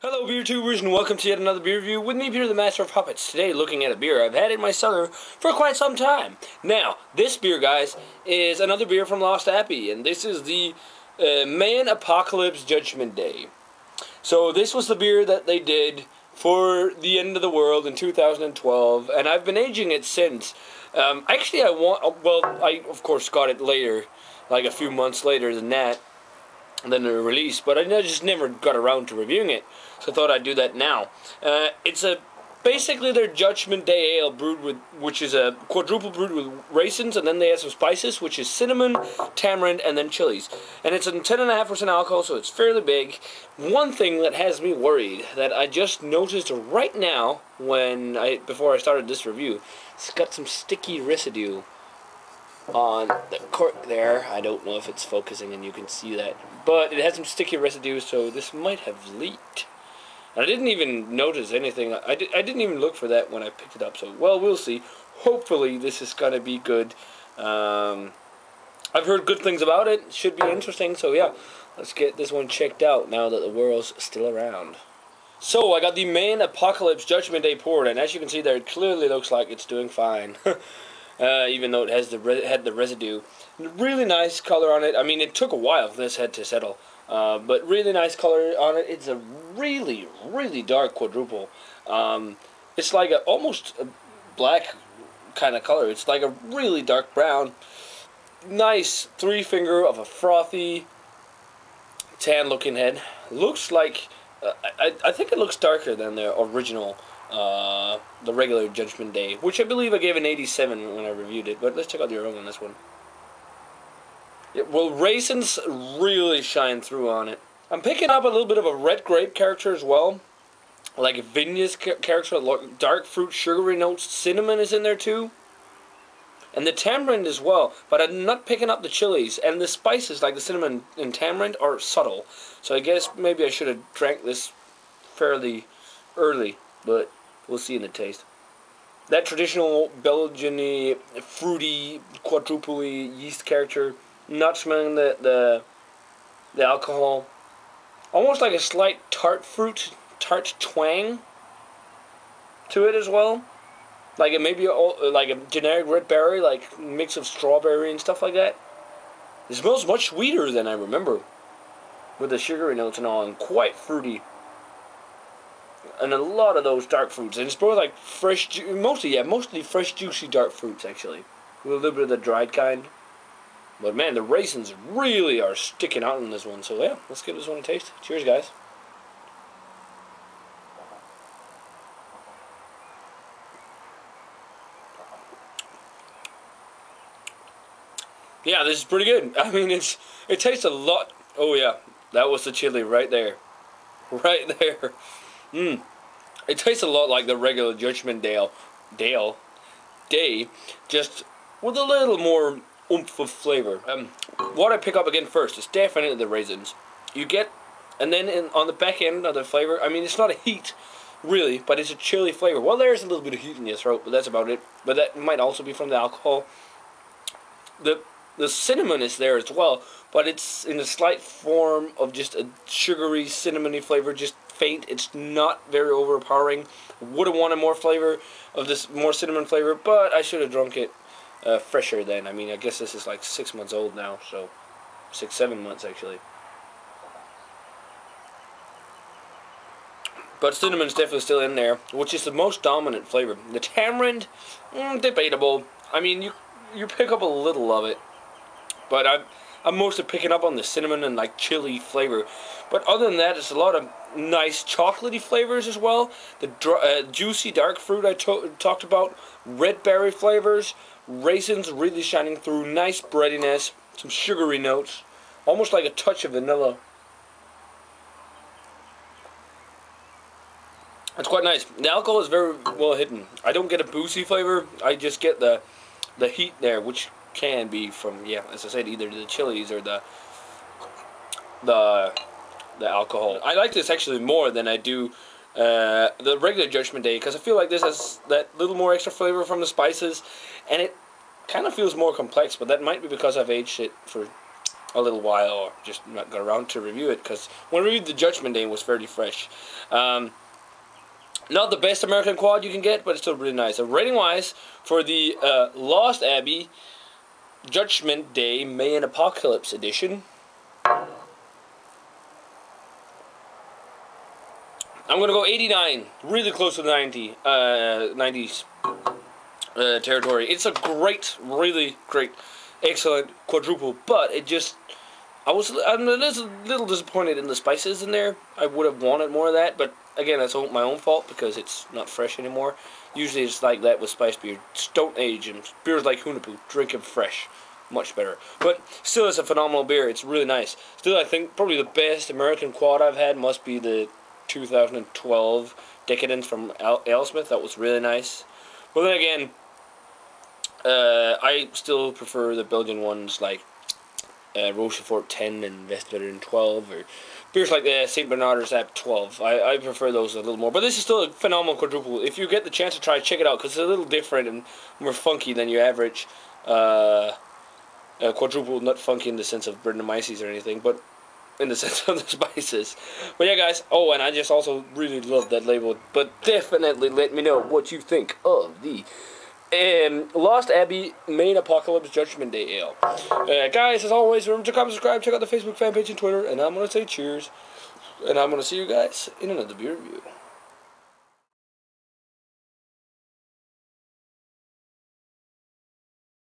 Hello beer tubers and welcome to yet another beer review with me, Peter the Master of Puppets. Today looking at a beer I've had in my cellar for quite some time. Now, this beer, guys, is another beer from Lost Abbey, and this is the Mayan Apocalypse Judgment Day. So this was the beer that they did for the end of the world in 2012, and I've been aging it since. Actually, I of course got it later, like a few months later than that. Than the release, but I just never got around to reviewing it, so I thought I'd do that now. It's basically their Judgment Day Ale brewed with, which is a quadruple brewed with raisins, and then they add some spices, which is cinnamon, tamarind, and then chilies. And it's a 10.5% alcohol, so it's fairly big. One thing that has me worried that I just noticed right now before I started this review, it's got some sticky residue on the cork there. I don't know if it's focusing and you can see that, but it has some sticky residue, so this might have leaked. And I didn't even notice anything. I didn't even look for that when I picked it up, so well, we'll see. Hopefully this is gonna be good. I've heard good things about it. Should be interesting, so yeah, let's get this one checked out now that the world's still around. So I got the Mayan Apocalypse Judgment Day poured, and as you can see there, it clearly looks like it's doing fine. Even though it has had the residue. Really nice color on it. I mean, it took a while for this head to settle, but really nice color on it. It's a really, really dark quadruple. It's like almost a black kind of color. It's like a really dark brown. Nice three finger of a frothy, tan-looking head. Looks like I think it looks darker than the original. The regular Judgment Day, which I believe I gave an 87 when I reviewed it, but let's check out the aroma on this one. Yeah, well, raisins really shine through on it. I'm picking up a little bit of a red grape character as well, like a vinous character, dark fruit, sugary notes, cinnamon is in there too, and the tamarind as well, but I'm not picking up the chilies, and the spices like the cinnamon and tamarind are subtle, so I guess maybe I should have drank this fairly early, but we'll see in the taste. That traditional Belgian-y, fruity, quadruple-y yeast character. Not smelling the alcohol. Almost like a slight tart twang to it as well. Like it maybe like a generic red berry, like mix of strawberry and stuff like that. It smells much sweeter than I remember, with the sugary notes and all, and quite fruity. And a lot of those dark fruits, and it's both like fresh, mostly fresh, juicy dark fruits actually, with a little bit of the dried kind. But man, the raisins really are sticking out in this one. So yeah, let's give this one a taste. Cheers, guys. Yeah, this is pretty good. I mean, it tastes a lot. Oh yeah, that was the chili right there, right there. It tastes a lot like the regular Judgment Day, just with a little more oomph of flavor. What I pick up again first is definitely the raisins. You get, and then on the back end of the flavor, I mean, it's not a heat, really, but it's a chili flavor. Well, there's a little bit of heat in your throat, but that's about it. But that might also be from the alcohol. The cinnamon is there as well, but it's in a slight form of just a sugary, cinnamony flavor, just faint. It's not very overpowering. Would have wanted more flavor of this, more cinnamon flavor, but I should have drunk it fresher then. I mean, I guess this is like 6 months old now, so 7 months actually. But cinnamon's definitely still in there, which is the most dominant flavor. The tamarind, debatable. I mean, you pick up a little of it, but I'm mostly picking up on the cinnamon and like chili flavor. But other than that, it's a lot of nice chocolatey flavors as well. The juicy dark fruit I talked about, red berry flavors, raisins really shining through, nice breadiness, some sugary notes, almost like a touch of vanilla. It's quite nice. The alcohol is very well hidden. I don't get a boozy flavor. I just get the heat there, which can be from, yeah, as I said, either the chilies or the alcohol. I like this actually more than I do the regular Judgment Day, because I feel like this has that little more extra flavor from the spices, and it kind of feels more complex, but that might be because I've aged it for a little while, or just not got around to review it, because when I reviewed the Judgment Day, it was fairly fresh. Not the best American quad you can get, but it's still really nice. Rating wise, for the Lost Abbey Judgment Day Mayan Apocalypse Edition, I'm going to go 89, really close to the 90s territory. It's a great, really great, excellent quadruple, but I'm a little disappointed in the spices in there. I would have wanted more of that, but again, that's my own fault because it's not fresh anymore. Usually it's like that with spice beer. Just don't age them. Beers like Hunapu, drink them fresh. Much better. But still, it's a phenomenal beer. It's really nice. Still, I think probably the best American quad I've had must be the 2012 Decadence from AleSmith. That was really nice. But then again, I still prefer the Belgian ones like Rochefort 10 and Westvelderen 12, or beers like the St. Bernardus App 12. I prefer those a little more. But this is still a phenomenal quadruple. If you get the chance to try, check it out, because it's a little different and more funky than your average quadruple. Not funky in the sense of Brettanomyces or anything, but in the sense of the spices. But yeah, guys. Oh, and I just also really love that label. But definitely let me know what you think of the Lost Abbey Mayan Apocalypse Judgment Day Ale. Guys, as always, remember to comment, subscribe, check out the Facebook fan page and Twitter, and I'm going to say cheers, and I'm going to see you guys in another beer review.